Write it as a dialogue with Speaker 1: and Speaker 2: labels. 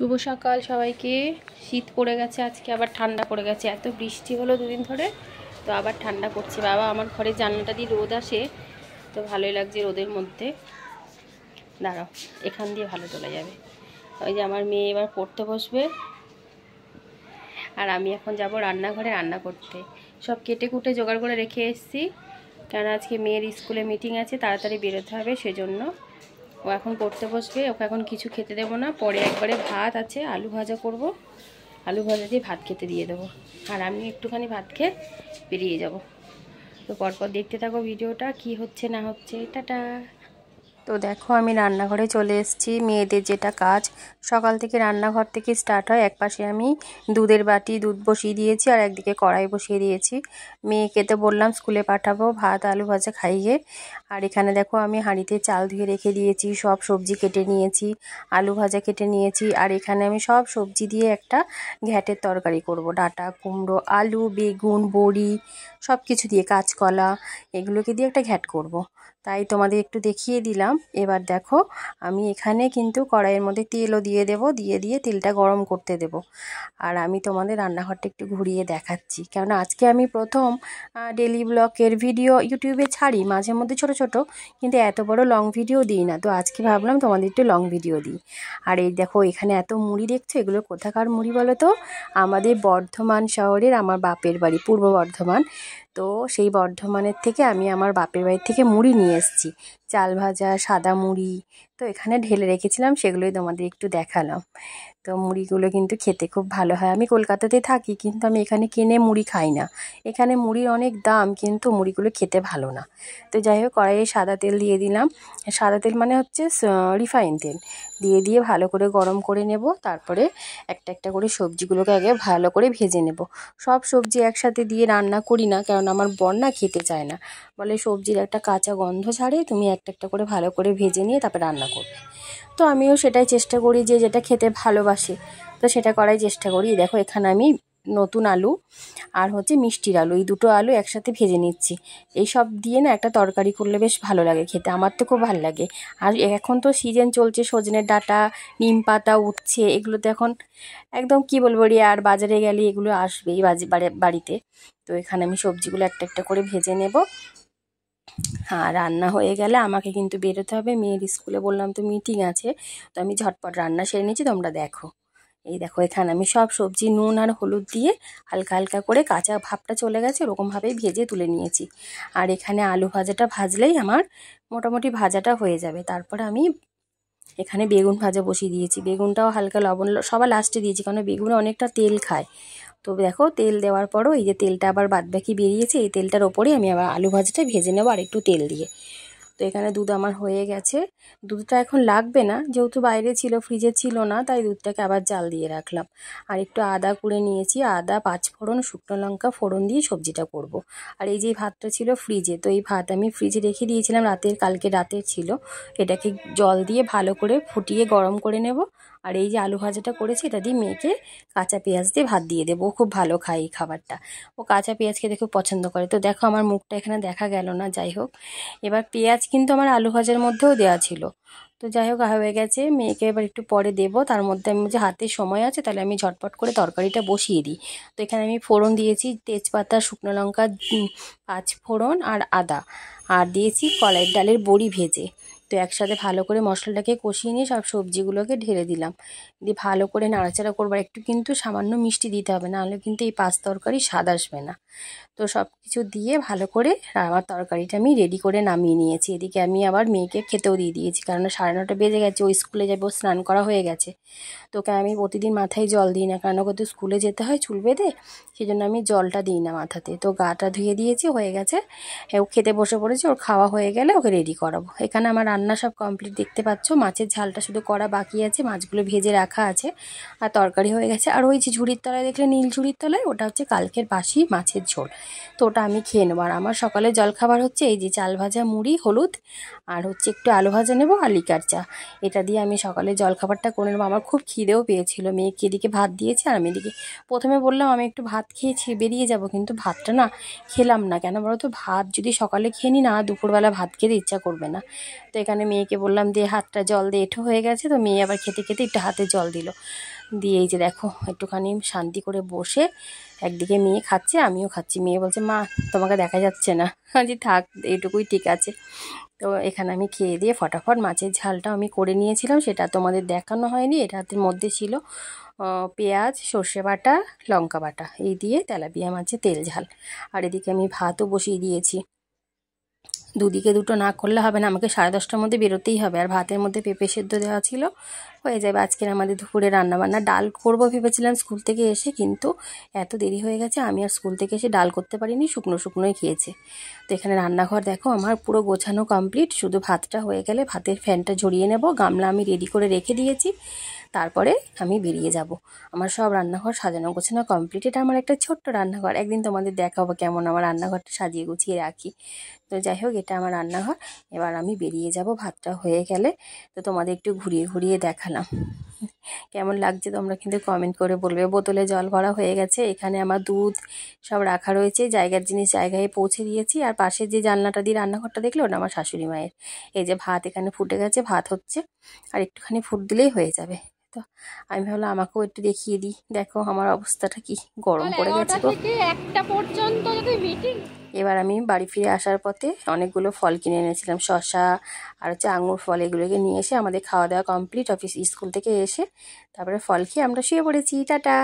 Speaker 1: শুভ সকাল সবাইকে। শীত পড়ে গেছে, আজকে আবার ঠান্ডা পড়ে গেছে। এত বৃষ্টি হলো দুদিন ধরে, তো আবার ঠান্ডা পড়ছে। বাবা, আমার ঘরে জানলাটা দিয়ে রোদ আসে, তো ভালোই লাগছে রোদের মধ্যে। দাঁড়াও, এখান দিয়ে ভালো তোলা যাবে। ওই যে আমার মেয়ে এবার পড়তে বসবে, আর আমি এখন যাব রান্নাঘরে রান্না করতে। সব কেটে কুটে জোগাড় করে রেখে এসেছি, কেন আজকে মেয়ের স্কুলে মিটিং আছে, তাড়াতাড়ি বেরোতে হবে, সেজন্য। ও এখন পড়তে বসবে, ওকে এখন কিছু খেতে দেবো না। পরে একবারে ভাত আছে, আলু ভাজা করব, আলু ভাজা দিয়ে ভাত খেতে দিয়ে দেবো। আর আমি একটুখানি ভাত খেয়ে বেরিয়ে যাব। তো পরপর দেখতে থাকো ভিডিওটা, কি হচ্ছে না হচ্ছে। টাটা। তো দেখো, আমি রান্নাঘরে চলে এসেছি। মেয়েদের যেটা কাজ, সকাল থেকে রান্নাঘর থেকে স্টার্ট হয়। একপাশে আমি দুধের বাটি দুধ বসিয়ে দিয়েছি, আর একদিকে কড়াই বসিয়ে দিয়েছি। মেয়েকে তো বললাম স্কুলে পাঠাবো, ভাত আলু ভাজা খাইয়ে। আর এখানে দেখো, আমি হাঁড়িতে চাল ধুয়ে রেখে দিয়েছি, সব সবজি কেটে নিয়েছি, আলু ভাজা কেটে নিয়েছি। আর এখানে আমি সব সবজি দিয়ে একটা ঘ্যাটের তরকারি করব। ডাঁটা, কুমড়ো, আলু, বেগুন, বড়ি, সব কিছু দিয়ে, কাঁচকলা, এগুলোকে দিয়ে একটা ঘ্যাট করব। তাই তোমাদের একটু দেখিয়ে দিলাম। এবার দেখো, আমি এখানে কিন্তু কড়াইয়ের মধ্যে তেলও দিয়ে দেব, দিয়ে তেলটা গরম করতে দেব। আর আমি তোমাদের রান্নাঘরটা একটু ঘুরিয়ে দেখাচ্ছি, কারণ আজকে আমি প্রথম ডেলি ব্লগের ভিডিও ইউটিউবে ছাড়ি, মাঝে মধ্যে ছোট ছোট, কিন্তু এত বড় লং ভিডিও দিই না। তো আজকে ভাবলাম তোমাদের একটু লং ভিডিও দিই। আর এই দেখো, এখানে এত মুড়ি দেখছো, এগুলো কোথাকার মুড়ি বলো তো? আমাদের বর্ধমান শহরের, আমার বাপের বাড়ি পূর্ব বর্ধমান। তো সেই বর্ধমানের থেকে আমি আমার বাপের বাড়ির থেকে মুড়ি নিয়ে এসেছি, চাল ভাজা, সাদা মুড়ি। তো এখানে ঢেলে রেখেছিলাম, সেগুলোই তোমাদের একটু দেখালাম। তো মুড়িগুলো কিন্তু খেতে খুব ভালো হয়। আমি কলকাতাতে থাকি, কিন্তু আমি এখানে কিনে মুড়ি খাই না। এখানে মুড়ির অনেক দাম, কিন্তু মুড়িগুলো খেতে ভালো না। তো যাই হোক, কড়াইয়ে সাদা তেল দিয়ে দিলাম। সাদা তেল মানে হচ্ছে রিফাইন তেল। দিয়ে ভালো করে গরম করে নেব। তারপরে একটা একটা করে সবজিগুলোকে আগে ভালো করে ভেজে নেব। সব সবজি একসাথে দিয়ে রান্না করি না, কারণ আমার বর না খেতে চায় না, বলে সবজির একটা কাঁচা গন্ধ ছাড়ে, তুমি একটা একটা করে ভালো করে ভেজে নিয়ে তারপরে রান্না করবে। তো আমিও সেটাই চেষ্টা করি, যে যেটা খেতে ভালোবাসে, তো সেটা করাই চেষ্টা করি। দেখো, এখানে আমি নতুন আলু আর হচ্ছে মিষ্টির আলু, এই দুটো আলু একসাথে ভেজে নিচ্ছি। এই সব দিয়ে না একটা তরকারি করলে বেশ ভালো লাগে খেতে, আমার তো খুব ভালো লাগে। আর এখন তো সিজন চলছে, সজনের ডাঁটা, নিম পাতা, উচ্ছে, এগুলো তো এখন একদম কি বলবো রে, আর বাজারে গেলে এগুলো আসবেই বাড়িতে। তো এখানে আমি সবজিগুলো একটা একটা করে ভেজে নেব। হ্যাঁ, রান্না হয়ে গেলে আমাকে কিন্তু বেরোতে হবে, মেয়ের স্কুলে বললাম তো মিটিং আছে। তো আমি ঝটপট রান্না সেরে নিচ্ছি, তোমরা দেখো। এই দেখো, এখানে আমি সব সবজি নুন আর হলুদ দিয়ে হালকা হালকা করে, কাঁচা ভাবটা চলে গেছে ওরকমভাবেই ভেজে তুলে নিয়েছি। আর এখানে আলু ভাজাটা ভাজলেই আমার মোটামুটি ভাজাটা হয়ে যাবে। তারপর আমি এখানে বেগুন ভাজা বসিয়ে দিয়েছি। বেগুনটাও হালকা লবণ সবার লাস্টে দিয়েছি, কারণ বেগুনে অনেকটা তেল খায়। তো দেখো, তেল দেওয়ার পরও এই যে তেলটা আবার বাদবাকি বেরিয়েছে, এই তেলটার ওপরেই আমি আবার আলু ভাজাটা ভেজে নেবো আর একটু তেল দিয়ে। তো এখানে দুধ আমার হয়ে গেছে। দুধটা এখন লাগবে না, যেহেতু বাইরে ছিল, ফ্রিজে ছিল না, তাই দুধটাকে আবার জাল দিয়ে রাখলাম। আর একটু আদা কুড়ে নিয়েছি, আদা, পাঁচফোড়ন, শুকনো লঙ্কা ফোড়ন দিয়ে সবজিটা করব। আর এই যে ভাতটা ছিল ফ্রিজে, তো এই ভাত আমি ফ্রিজে রেখে দিয়েছিলাম কালকে রাতের ছিল। এটাকে জল দিয়ে ভালো করে ফুটিয়ে গরম করে নেব। আর এই যে আলু ভাজাটা করেছি, এটা দিয়ে মেয়েকে কাঁচা পেঁয়াজ দিয়ে ভাত দিয়ে দেবো। ও খুব ভালো খায় এই খাবারটা, ও কাঁচা পেঁয়াজ খেতে খুব পছন্দ করে। তো দেখো, আমার মুখটা এখানে দেখা গেল না, যাই হোক। এবার পেঁয়াজ কিন্তু আমার আলু ভাজার মধ্যেও দেওয়া ছিল। তো যাই হোক, হয়ে গেছে। মেয়েকে এবার একটু পরে দেবো, তার মধ্যে আমি যে হাতে সময় আছে, তাহলে আমি ঝটপট করে তরকারিটা বসিয়ে দিই। তো এখানে আমি ফোড়ন দিয়েছি, তেজপাতা, শুকনো লঙ্কা, পাঁচ ফোড়ন আর আদা, আর দিয়েছি কলাইয়ের ডালের বড়ি ভেজে। তো একসাথে ভালো করে মশলাটাকে কষিয়ে নিয়ে সব সবজিগুলোকে ঢেলে দিলাম, দিয়ে ভালো করে নাড়াচাড়া করবো। একটু কিন্তু সামান্য মিষ্টি দিতে হবে, নাহলে কিন্তু এই পাঁচ তরকারি স্বাদ আসবে না। তো সব কিছু দিয়ে ভালো করে আমার তরকারিটা আমি রেডি করে নামিয়ে নিয়েছি। এদিকে আমি আবার মেয়েকে খেতেও দিয়ে দিয়েছি, কারণ 9:30 বেজে গেছে, ও স্কুলে যাবো, স্নান করা হয়ে গেছে। তোকে আমি প্রতিদিন মাথায় জল দিই না, কারণ ওকে তো স্কুলে যেতে হয় চুল বেঁধে, সেই জন্য আমি জলটা দিই না মাথাতে। তো গাটা ধুয়ে দিয়েছি, হয়ে গেছে। ও খেতে বসে পড়েছে, ওর খাওয়া হয়ে গেলে ওকে রেডি করাবো। এখানে আমার রান্না সব কমপ্লিট, দেখতে পাচ্ছ। মাছের ঝালটা শুধু করা বাকি আছে, মাছগুলো ভেজে রাখা আছে, আর তরকারি হয়ে গেছে। আর ওই যে ঝুড়ির তলায় দেখলে, নীল ঝুড়ির তলায়, ওটা হচ্ছে কালকের বাসি মাছের ঝোল। তো ওটা আমি খেয়ে নেবো। আর আমার সকালে জলখাবার হচ্ছে এই যে চাল ভাজা, মুড়ি, হলুদ, আর হচ্ছে একটু আলু ভাজা নেবো আর লিকার চা। এটা দিয়ে আমি সকালে জলখাবারটা করে নেবো। আমার খুব খিদেও পেয়েছিল, মেয়েকে এদিকে ভাত দিয়েছি, আর আমি এদিকে প্রথমে বললাম আমি একটু ভাত খেয়েছি, বেরিয়ে যাব, কিন্তু ভাতটা না খেলাম না। কেন বলো তো, ভাত যদি সকালে খেয়ে নিই না, দুপুরবেলা ভাত খেতে ইচ্ছা করবে না। তো এখানে মেয়েকে বললাম দিয়ে হাতটা জল দিয়ে এঁঠো হয়ে গেছে, তো মেয়ে আবার খেতে খেতে একটু হাতে জল দিল, দিয়ে এই যে দেখো একটুখানি শান্তি করে বসে একদিকে মেয়ে খাচ্ছে আমিও খাচ্ছি। মেয়ে বলছে মা তোমাকে দেখা যাচ্ছে না, যে থাক এইটুকুই ঠিক আছে। তো এখানে আমি খেয়ে দিয়ে ফটাফট মাছের ঝালটা আমি করে নিয়েছিলাম, সেটা তোমাদের দেখানো হয়নি। এটার মধ্যে ছিল পেঁয়াজ, সর্ষে বাটা, লঙ্কা বাটা, এই দিয়ে তেলাপিয়া মাছের তেল ঝাল। আর এদিকে আমি ভাতও বসিয়ে দিয়েছি। দুদিকে দুটো না করলে হবে না, আমাকে 10:30টার মধ্যে বেরোতেই হবে। আর ভাতের মধ্যে পেঁপে সেদ্ধ দেওয়া ছিল, হয়ে যাবে আজকের আমাদের দুপুরে রান্নাবান্না। ডাল করবো ভেবেছিলাম স্কুল থেকে এসে, কিন্তু এত দেরি হয়ে গেছে আমি আর স্কুল থেকে এসে ডাল করতে পারিনি, শুকনো শুকনোই খেয়েছে। তো এখানে রান্নাঘর দেখো আমার পুরো গোছানো কমপ্লিট, শুধু ভাতটা হয়ে গেলে ভাতের ফ্যানটা ঝরিয়ে নেব। গামলা আমি রেডি করে রেখে দিয়েছি, তারপরে আমি বেরিয়ে যাব। আমার সব রান্নাঘর সাজানো গোছানো কমপ্লিট। এটা আমার একটা ছোট্ট রান্নাঘর, একদিন তোমাদের দেখাবো কেমন আমার রান্নাঘরটা সাজিয়ে গুছিয়ে রাখি। তো যাই হোক, এটা আমার রান্নাঘর। এবার আমি বেরিয়ে যাব ভাতটা হয়ে গেলে। তো তোমাদের একটু ঘুরিয়ে ঘুরিয়ে দেখালাম, কেমন লাগছে তোমরা কিন্তু কমেন্ট করে বলবে। বোতলে জল ভরা হয়ে গেছে, এখানে আমার দুধ সব রাখা রয়েছে, জায়গার জিনিস জায়গায় পৌঁছে দিয়েছি। আর পাশে যে জানলাটা দিয়ে রান্নাঘরটা দেখলে ওটা আমার শাশুড়ি মায়ের। এই যে ভাত এখানে ফুটে গেছে, ভাত হচ্ছে, আর একটুখানি ফুট দিলেই হয়ে যাবে। তো আমি ভাবলাম আমাকেও একটু দেখিয়ে দিই, দেখো আমার অবস্থাটা কি, গরম পড়ে গেছে তো। 1টা পর্যন্ত যদি মিটিং। এবার আমি বাড়ি ফিরে আসার পথে অনেকগুলো ফল কিনে এনেছিলাম, শসা আর হচ্ছে আঙুর ফল, এগুলোকে নিয়ে এসে আমাদের খাওয়া দাওয়া কমপ্লিট, স্কুল থেকে এসে তারপরে ফল খেয়ে আমরা শুয়ে পড়েছি। টাটা।